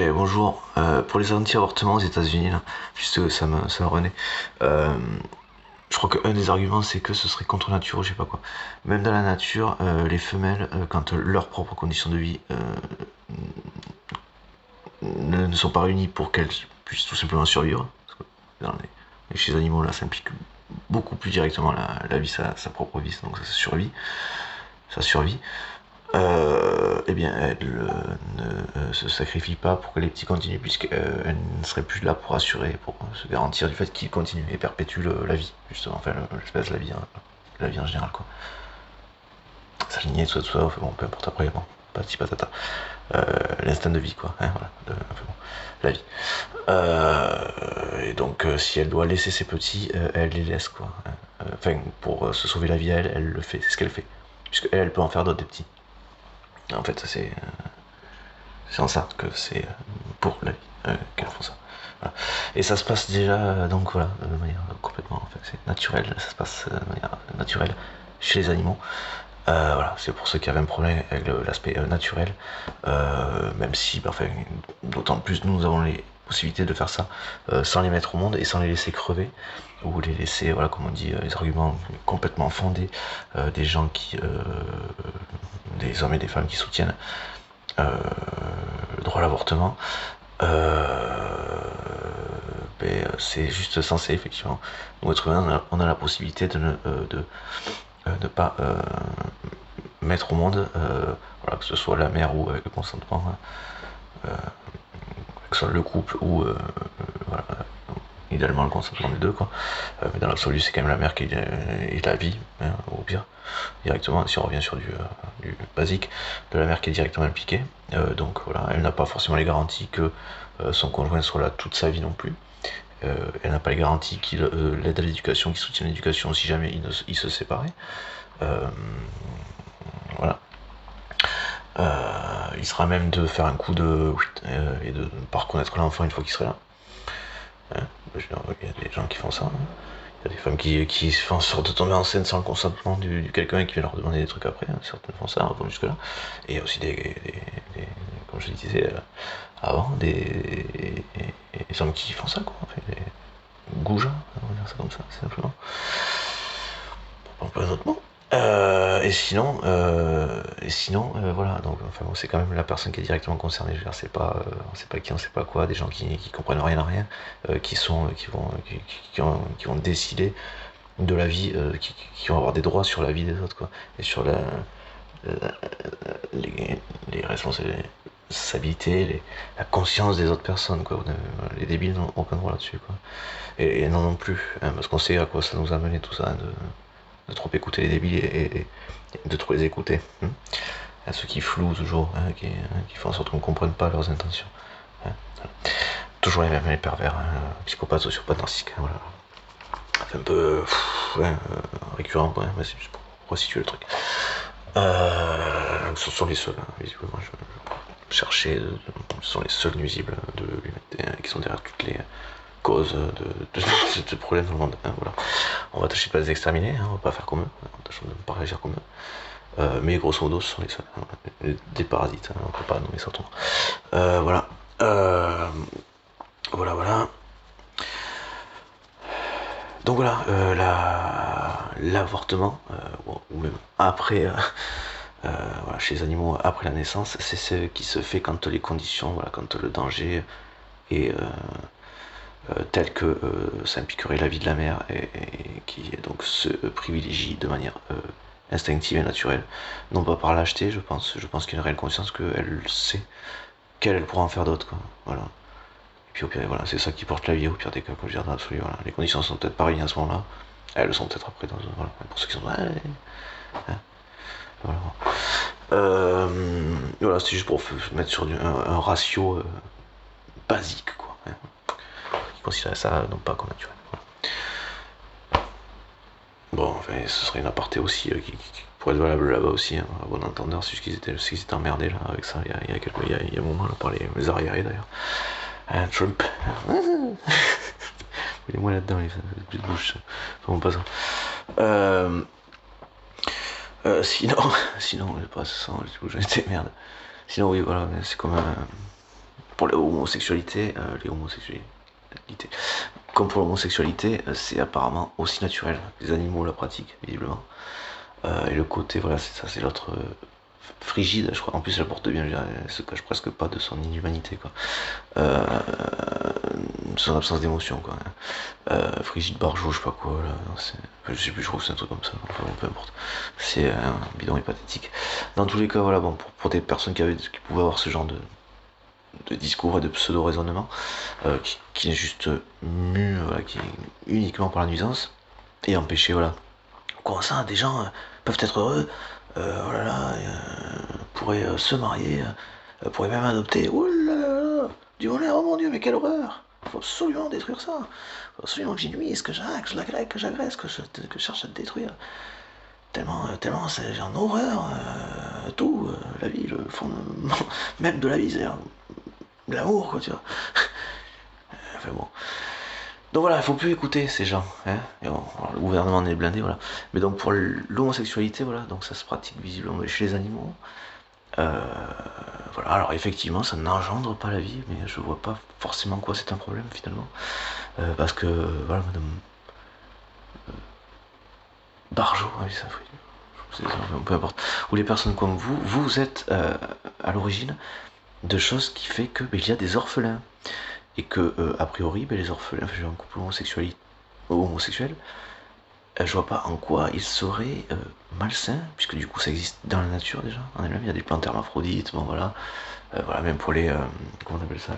Bonjour. Pour les anti-avortements aux États-Unis, là, juste ça me renaît. Euh, je crois qu'un des arguments, c'est que ce serait contre nature ou je sais pas quoi. Même dans la nature, les femelles, quand leurs propres conditions de vie ne sont pas réunies pour qu'elles puissent tout simplement survivre, parce que chez les animaux, là, ça implique beaucoup plus directement la vie, sa propre vie, donc ça survit. Eh bien, elle ne se sacrifie pas pour que les petits continuent, puisqu'elle ne serait plus là pour assurer, pour se garantir du fait qu'ils continuent et perpétuent la vie, justement, enfin l'espèce, la vie en général, quoi. Sa lignée, tout ça, enfin, bon, peu importe après, bon, patati patata. L'instinct de vie, quoi, hein, voilà, enfin, bon, la vie. Et donc, si elle doit laisser ses petits, elle les laisse, quoi, hein. Enfin, pour se sauver la vie à elle, elle le fait, c'est ce qu'elle fait, puisqu'elle, elle peut en faire d'autres des petits. En fait, c'est en ça que c'est pour la vie qu'elles font ça. Voilà. Et ça se passe déjà, donc voilà, de manière complètement, en fait, c'est naturel, ça se passe de manière naturelle chez les animaux. Voilà, c'est pour ceux qui avaient un problème avec l'aspect naturel, même si, enfin, d'autant plus nous avons les possibilités de faire ça sans les mettre au monde et sans les laisser crever, ou les laisser, voilà, comme on dit, les arguments complètement fondés des gens des hommes et des femmes qui soutiennent le droit à l'avortement. C'est juste censé, effectivement, nous êtres humains, on a la possibilité de ne pas mettre au monde, voilà, que ce soit la mère ou avec le consentement, que ce soit le couple ou voilà, idéalement le consentement des deux, quoi. Mais dans l'absolu, c'est quand même la mère qui est la vie, hein, au pire, directement, si on revient sur du basique, de la mère qui est directement impliquée. Donc voilà, elle n'a pas forcément les garanties que son conjoint soit là toute sa vie non plus. Elle n'a pas les garanties qu'il l'aide à l'éducation, qu'il soutienne l'éducation si jamais il se séparait. Voilà. Il sera même de faire un coup de et de ne pas reconnaître l'enfant une fois qu'il serait là. Hein, il y a des gens qui font ça. Hein. Il y a des femmes qui font en sorte de tomber enceinte sans le consentement du quelqu'un qui vient leur demander des trucs après. Hein. Certaines font ça, vont jusque là. Et il y a aussi comme je le disais avant, des hommes qui font ça, quoi. Enfin, des goujats, on va dire ça comme ça, simplement. Pour pas un autre mot. Voilà, donc enfin, bon, c'est quand même la personne qui est directement concernée. Je veux dire, c'est pas, on sait pas qui, on sait pas quoi, des gens qui comprennent rien à rien, qui vont décider de la vie, qui vont avoir des droits sur la vie des autres, quoi, et sur la- les responsabilités, la conscience des autres personnes, quoi. Les débiles n'ont aucun droit là-dessus, quoi. Et non plus, hein, parce qu'on sait à quoi ça nous a mené tout ça, hein, de trop écouter les débiles et de trop les écouter. Hein. À ceux qui flouent toujours, hein, qui font en sorte qu'on ne comprenne pas leurs intentions. Hein. Voilà. Toujours les mêmes, les pervers, hein, psychopathes, sociopathes, narcissiques. Hein, voilà. C'est un peu récurrent, ouais, mais c'est juste pour resituer le truc. Ce sont les seuls, hein, visiblement. Je cherchais, ce sont les seuls nuisibles de l'humanité, qui sont derrière toutes les causes de ce problème dans le monde. Hein, voilà. On va tâcher de pas les exterminer, hein, on va pas faire comme eux, on va tâcher de ne pas réagir comme eux. Mais grosso modo, ce sont les seuls. Hein, des parasites, hein, on peut pas nommer ça autrement. Voilà. Voilà. Donc voilà, l'avortement, ou même après, voilà, chez les animaux, après la naissance, c'est ce qui se fait quand les conditions, voilà, quand le danger est tel que ça impliquerait la vie de la mère et qui donc se privilégie de manière instinctive et naturelle, non pas par lâcheté, je pense qu'il y a une réelle conscience qu'elle sait qu'elle pourra en faire d'autres, quoi. Voilà. Et puis au pire, voilà, c'est ça qui porte la vie, au pire des cas, comme je veux dire, dans l'absolu, voilà. Les conditions sont peut-être pareilles à ce moment-là, elles le sont peut-être après, voilà, pour ceux qui sont... Hein, voilà. Voilà, c'est juste pour mettre sur un ratio basique, quoi. Hein, qui considère ça non pas comme naturel. Voilà. Bon, enfin, ce serait une aparté aussi qui pourrait être valable là-bas aussi, hein, à bon entendeur, c'est juste qu'ils étaient emmerdés là avec ça il y a un moment là par les arriérés d'ailleurs. Trump. Il est moins là-dedans, les petites bouches. Enfin, bon, pas ça. Sinon, sinon, pas ça, les bouches, c'était merde. Sinon, oui, voilà, c'est comme pour l'homosexualité, comme pour l'homosexualité, c'est apparemment aussi naturel. Les animaux la pratiquent, visiblement. Et le côté, voilà, c'est ça, c'est l'autre frigide, je crois. En plus, elle porte bien, elle se cache presque pas de son inhumanité, quoi. Son absence d'émotion, quoi. Frigide Barjot, je sais pas quoi, là. Enfin, je sais plus, je trouve que c'est un truc comme ça. Enfin, bon, peu importe. C'est un bidon et pathétique. Dans tous les cas, voilà, bon, pour des personnes qui pouvaient avoir ce genre de discours et de pseudo-raisonnement, qui est juste mu, voilà, qui est uniquement par la nuisance, et empêcher, voilà. Comment ça, des gens peuvent être heureux, oh là là, pourraient se marier, pourraient même adopter, oh là là, du bonheur, oh mon dieu, mais quelle horreur! Faut absolument détruire ça, faut absolument que j'y nuise, que j'agresse, que je cherche à te détruire. Tellement j'ai en horreur, tout, la vie, le fondement même de la vie, c'est l'amour, quoi, tu vois. Enfin bon. Donc voilà, il faut plus écouter ces gens. Hein. Et bon, alors, le gouvernement est blindé, voilà. Mais donc pour l'homosexualité, voilà, donc ça se pratique visiblement chez les animaux. Voilà, alors effectivement, ça n'engendre pas la vie, mais je vois pas forcément quoi c'est un problème finalement. Parce que, voilà, madame Barjot, oui, ça, peu importe. Ou les personnes comme vous êtes à l'origine de choses qui fait que il y a des orphelins. Et que, a priori, les orphelins, enfin, un couple homosexuel, je vois pas en quoi il serait malsain, puisque du coup ça existe dans la nature déjà, en elle-même, il y a des plantes hermaphrodites, bon voilà, voilà, même pour les, comment on appelle ça,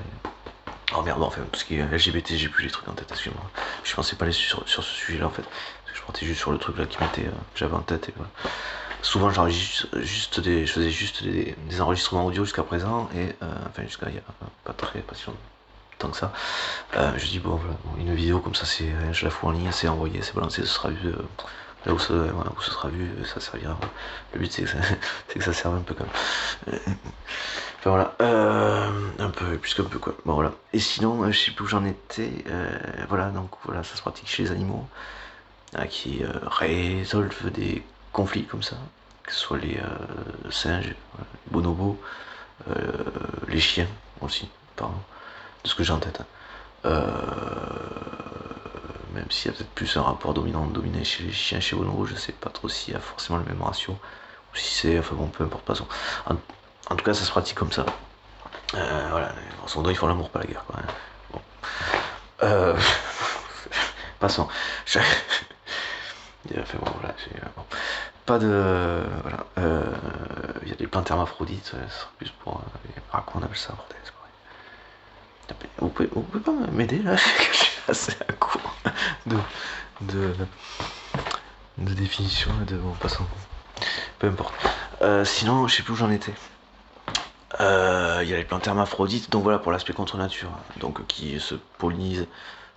oh merde, bon, enfin, tout ce qui est LGBT, j'ai plus les trucs en tête, excusez-moi, je pensais pas aller sur ce sujet-là en fait, parce que je partais juste sur le truc là qui m'était, que j'avais en tête, et voilà. Souvent je faisais juste des enregistrements audio jusqu'à présent, et enfin jusqu'à il y a pas si longtemps que ça. Je dis bon voilà, une vidéo comme ça, c'est, je la fous en ligne, c'est envoyé, c'est balancé, ce sera vu là où ce sera vu, ça servira. Le but c'est que ça serve un peu comme. Enfin voilà, un peu, plus qu'un peu quoi. Bon voilà. Et sinon, je sais plus où j'en étais. Voilà, donc voilà, ça se pratique chez les animaux qui résolvent des conflits comme ça, que ce soit les singes, voilà, les bonobos, les chiens aussi, pardon, de ce que j'ai en tête. Même s'il y a peut-être plus un rapport dominant-dominé chez les chiens, chez bonobos, je sais pas trop s'il y a forcément le même ratio, ou si c'est, enfin bon, peu importe, passons. En tout cas, ça se pratique comme ça. Voilà, grosso modo, ils font l'amour, pas la guerre, quoi. Hein. Bon. Passons. Enfin bon, voilà, bon. Pas de. Voilà. Il y a des plantes hermaphrodites, ça sera plus pour. Comment on appelle ça, bordel, c'est pareil. Vous pouvez pas m'aider là? Je suis assez à court de définition et de. Bon, passons. Peu importe. Sinon, je sais plus où j'en étais. Il y a les plantes hermaphrodites, donc voilà pour l'aspect contre nature, donc qui se pollinisent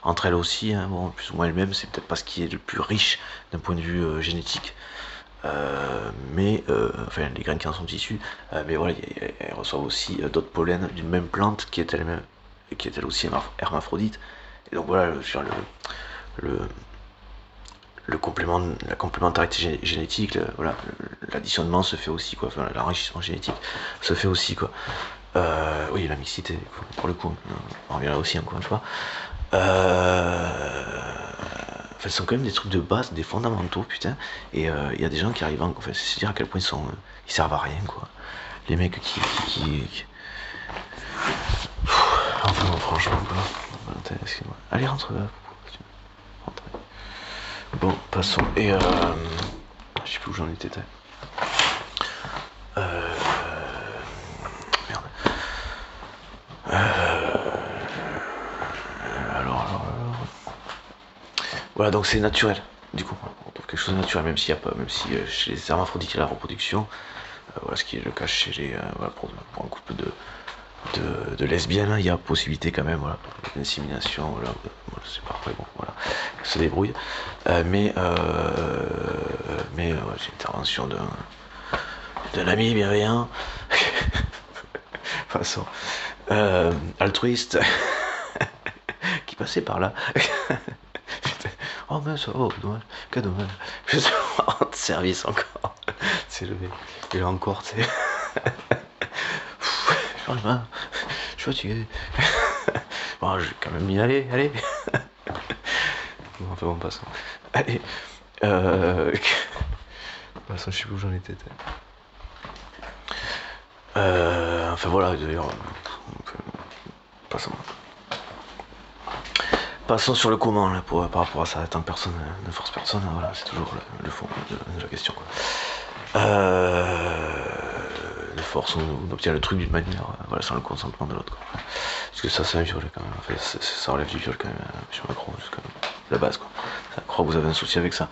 entre elles aussi, hein, bon, plus ou moins elles-mêmes, c'est peut-être pas ce qui est le plus riche d'un point de vue génétique, mais enfin les graines qui en sont issues, mais voilà, elles reçoivent aussi d'autres pollens d'une même plante qui est elle aussi hermaphrodite, et donc voilà, la complémentarité génétique, voilà, l'additionnement se fait aussi, quoi, enfin l'enrichissement génétique se fait aussi, quoi. Oui, la mixité, pour le coup, on revient là aussi encore une fois. Enfin, ce sont quand même des trucs de base, des fondamentaux, putain. Et il y a des gens qui arrivent, enfin, c'est dire à quel point ils servent à rien, quoi. Les mecs qui... Enfin, non, franchement, quoi. Excuse-moi. Allez, rentre là. Rentre. Bon, passons. Et je sais plus où j'en étais. Merde. Alors. Voilà, donc c'est naturel. Du coup, on trouve quelque chose de naturel, même s'il y a pas, même si chez les hermaphrodites il y a la reproduction. Voilà ce qui est le cas chez les, voilà, pour un couple de lesbiennes, il y a possibilité quand même, voilà, d'insémination, voilà, c'est parfait, bon, voilà, ça se débrouille. Mais ouais, j'ai l'intervention d'un ami bienveillant, façon altruiste, qui passait par là. Oh mince, oh dommage, que dommage. Je suis en service encore. C'est levé. Et là encore, tu sais. Je suis fatigué. Bon, j'ai quand même mis, allez. Bon, enfin bon, passons. Allez. Passons, je sais plus où j'en étais. Enfin voilà, d'ailleurs. Passons. Passons sur le comment là, par rapport à ça. Étant personne ne force personne, voilà, c'est toujours le fond de la question, quoi. De force, on obtient le truc d'une manière, voilà, sans le consentement de l'autre, quoi. Parce que ça, c'est un viol quand même. En fait, ça relève du viol quand même, M. Macron, c'est quand même la base, quoi. Je crois que vous avez un souci avec ça.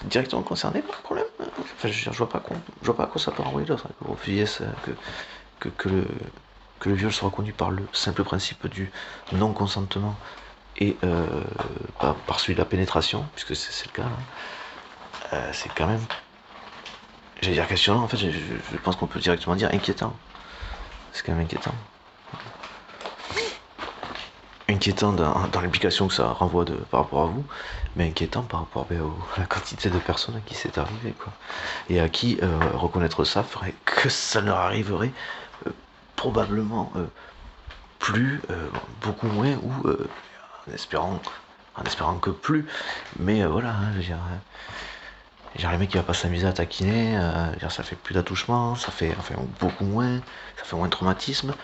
Directement concerné par le problème. Enfin, je vois pas à quoi ça peut renvoyer l'autre. Que vous refusiez que le viol soit reconnu par le simple principe du non-consentement et par celui de la pénétration, puisque c'est le cas là. C'est quand même, j'allais dire questionnant, en fait, je pense qu'on peut directement dire inquiétant. C'est quand même inquiétant. Inquiétant dans l'implication que ça renvoie par rapport à vous, mais inquiétant par rapport à la quantité de personnes à qui c'est arrivé, quoi. Et à qui reconnaître ça ferait que ça leur arriverait probablement plus, beaucoup moins, ou en espérant que plus, mais voilà, hein, je veux dire, les mecs qui va pas s'amuser à taquiner, ça fait plus d'attouchements, ça fait beaucoup moins, ça fait moins de traumatisme.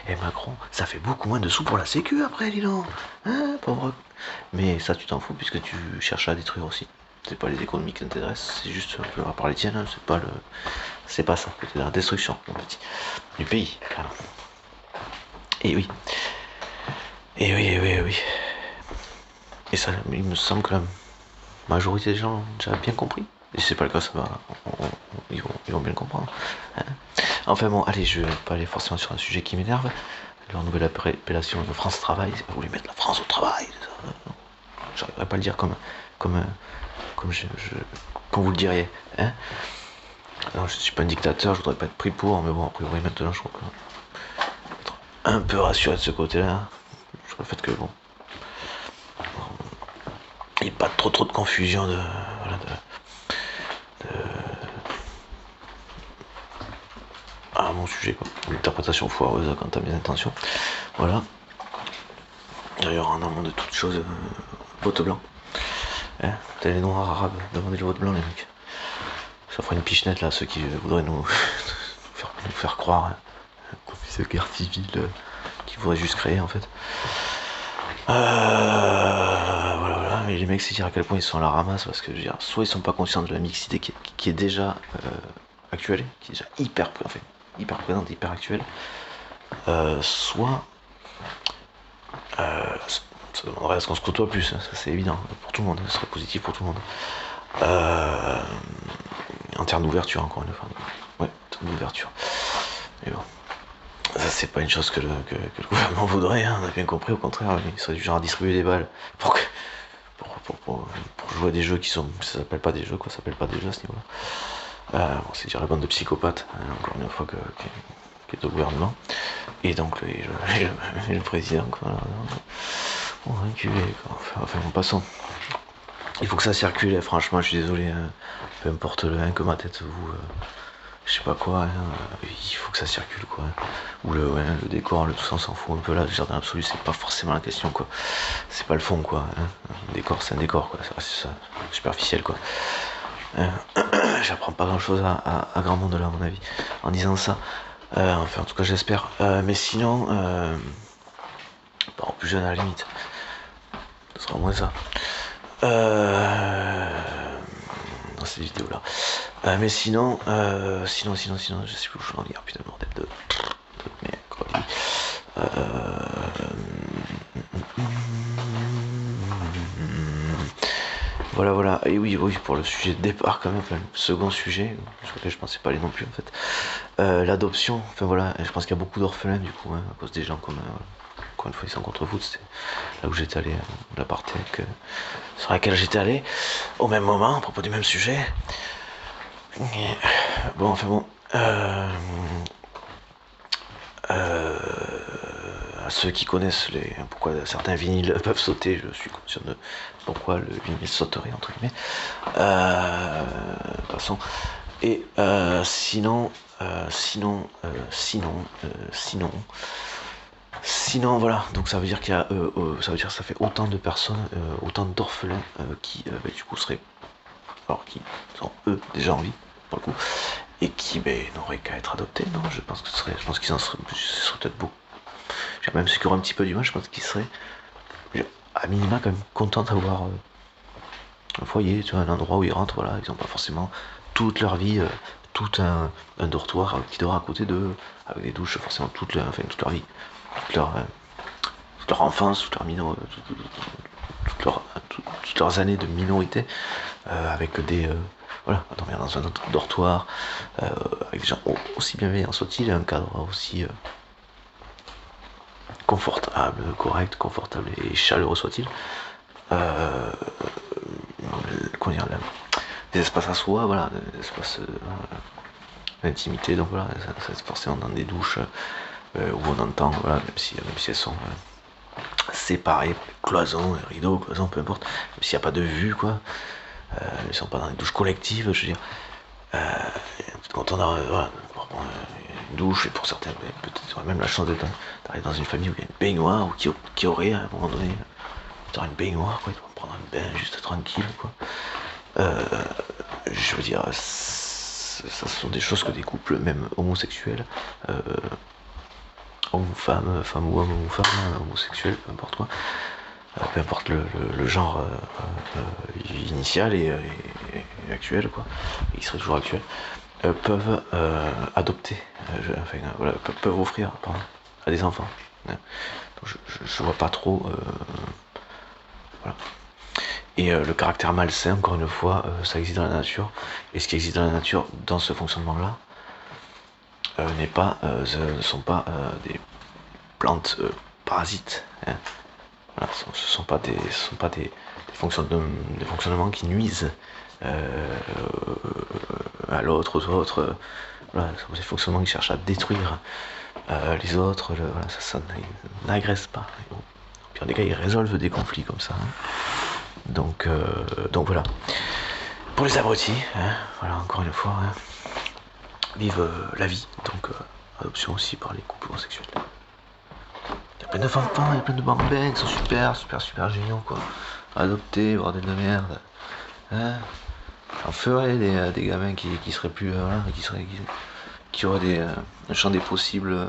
Et Macron, ça fait beaucoup moins de sous pour la sécu après, dis donc, hein, pauvre. Mais ça, tu t'en fous puisque tu cherches à détruire aussi. C'est pas les économies qui t'intéressent, c'est juste un peu à part les tiennes, hein, c'est pas ça, c'est la destruction, mon petit, du pays. Voilà. Et oui. Et ça, il me semble que la majorité des gens ont déjà bien compris. Et si c'est pas le cas, ça va, ils vont bien le comprendre. Hein. Enfin bon, allez, je vais pas aller forcément sur un sujet qui m'énerve. Leur nouvelle appellation de France Travail, vous voulez mettre la France au travail. J'arriverai pas à le dire comme vous le diriez. Hein. Alors, je suis pas un dictateur, je voudrais pas être pris pour, mais bon, a priori maintenant, je crois que être un peu rassuré de ce côté-là. Sur le fait que bon, il n'y ait pas trop de confusion à mon sujet, quoi. L'interprétation foireuse quant à mes intentions. Voilà. D'ailleurs, en amont de toute chose, vote blanc. Hein, t'as les noirs arabes, demandez le vote blanc, les mecs. Ça fera une pichenette là, ceux qui voudraient nous faire croire qu'on fait cette guerre civile qu'ils voudraient juste créer en fait. Voilà. Mais les mecs, c'est dire à quel point ils sont à la ramasse parce que je veux dire, soit ils sont pas conscients de la mixité qui est déjà actuelle, qui est déjà hyper présente, hyper actuelle, soit ça demanderait à ce qu'on se côtoie plus, hein, ça c'est évident, pour tout le monde, ce serait positif pour tout le monde. En termes d'ouverture, encore une fois. Ouais, en termes d'ouverture. Mais bon, ça c'est pas une chose que le gouvernement voudrait, hein, on a bien compris, au contraire, il serait du genre à distribuer des balles pour jouer à des jeux qui sont. Ça s'appelle pas des jeux, quoi, ça s'appelle pas des jeux à ce niveau-là. Bon, c'est dire la bande de psychopathes, hein, encore une fois, qui est au gouvernement. Et donc, le président, quoi. On va reculer, quoi. Enfin, bon, passons. Il faut que ça circule, franchement, je suis désolé, hein, peu importe le 1 que ma tête vous. Je sais pas quoi, hein, il faut que ça circule, quoi. Ou le décor, tout ça, on s'en fout un peu là, le jardin absolu, c'est pas forcément la question, quoi. C'est pas le fond, quoi. Hein. Un décor, c'est un décor, quoi. C'est ça, superficiel, quoi. J'apprends pas grand chose à grand monde là, à mon avis, en disant ça. Enfin, en tout cas, j'espère. Mais sinon, en plus jeune à la limite, ce sera moins ça. Dans cette vidéo là. Mais sinon, je sais plus où je vais en dire, putain, bordel de merde, voilà, et oui, pour le sujet de départ quand même, enfin, le second sujet, sur lequel je pensais pas aller non plus en fait, l'adoption, enfin voilà, je pense qu'il y a beaucoup d'orphelins du coup, hein, à cause des gens comme, encore une fois, ils sont contre vous, c'était là où j'étais allé, la partie sur laquelle j'étais allé, au même moment, à propos du même sujet. Bon, enfin bon, à ceux qui connaissent pourquoi certains vinyles peuvent sauter, je suis conscient de pourquoi le vinyle sauterait entre guillemets. De toute façon, Et sinon, voilà. Donc ça veut dire qu'il y a, ça veut dire que ça fait autant de personnes, autant d'orphelins qui, du coup, seraient, alors qui sont eux déjà en vie pour le coup, et qui n'auraient qu'à être adoptés. Non, je pense qu'ils en seraient, ce serait peut-être beaucoup. Même ceux qui auraient un petit peu du mal, je pense qu'ils seraient à minima quand même contents d'avoir un foyer, tu vois, un endroit où ils rentrent, voilà, ils n'ont pas forcément toute leur vie, tout un dortoir qui dort à côté d'eux, avec des douches forcément toute leur vie, toute leur enfance, toute toutes leurs années de minorité, avec des voilà, dormir dans un autre dortoir, avec des gens aussi bienveillants soit-il, un cadre aussi confortable, correct, confortable et chaleureux soit-il. Comment dire, des espaces à soi, voilà, des espaces d'intimité, donc voilà, ça c'est forcément dans des douches où on entend, voilà, même si elles sont séparées, cloisons, rideaux, cloisons, peu importe, même s'il n'y a pas de vue, quoi, ils sont pas dans des douches collectives, je veux dire, quand on a voilà, une douche, et pour certains, peut-être même la chance d'arriver dans une famille où il y a une baignoire, ou qui aurait à un moment donné, une baignoire, quoi, ils doivent prendre un bain juste tranquille, quoi. Je veux dire, ça ce sont des choses que des couples, même homosexuels, homme-femme, femme ou homme ou femme, homosexuel, peu importe quoi, peu importe le genre initial et actuel, quoi, il serait toujours actuel, peuvent adopter, voilà, peuvent offrir pardon, à des enfants. Donc je vois pas trop. Voilà. Et le caractère malsain, encore une fois, ça existe dans la nature. Et ce qui existe dans la nature, dans ce fonctionnement-là, ne sont pas des plantes parasites. Hein. Voilà, ce ne sont pas des fonctionnements qui nuisent à l'autre, aux autres. Voilà, ce sont des fonctionnements qui cherchent à détruire les autres. Voilà, ça n'agresse pas. Au pire des cas, ils résolvent des conflits comme ça. Hein. Donc voilà. Pour les abrutis, hein, voilà, encore une fois, hein, vive la vie. Donc adoption aussi par les couples homosexuels. Il y a plein d'enfants, il y a plein de bambins qui sont super géniaux, quoi. Adoptés, bordel de merde. Hein, j'en ferais des gamins qui seraient plus, voilà, qui auraient un champ des possibles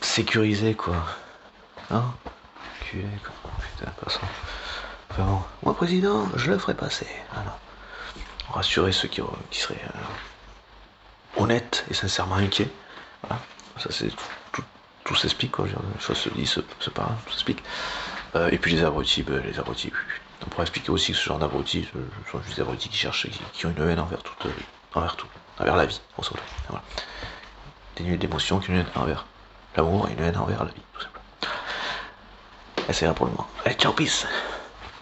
sécurisé, quoi. Hein, culé, quoi. Putain, passons. Enfin bon, moi président, je le ferai passer. Voilà. Rassurer ceux qui seraient honnêtes et sincèrement inquiets. Voilà. Ça c'est tout s'explique, quoi. Les choses se disent, se parlent, tout s'explique. Et puis les abrutis, on pourrait expliquer aussi que ce genre d'abrutis sont juste des abrutis qui cherchent, qui ont une haine envers tout, envers la vie, on s'en voilà. Dénués d'émotions, qui ont une haine envers l'amour et une haine envers la vie, tout simplement. Et c'est là pour le moment. Allez, ciao, peace.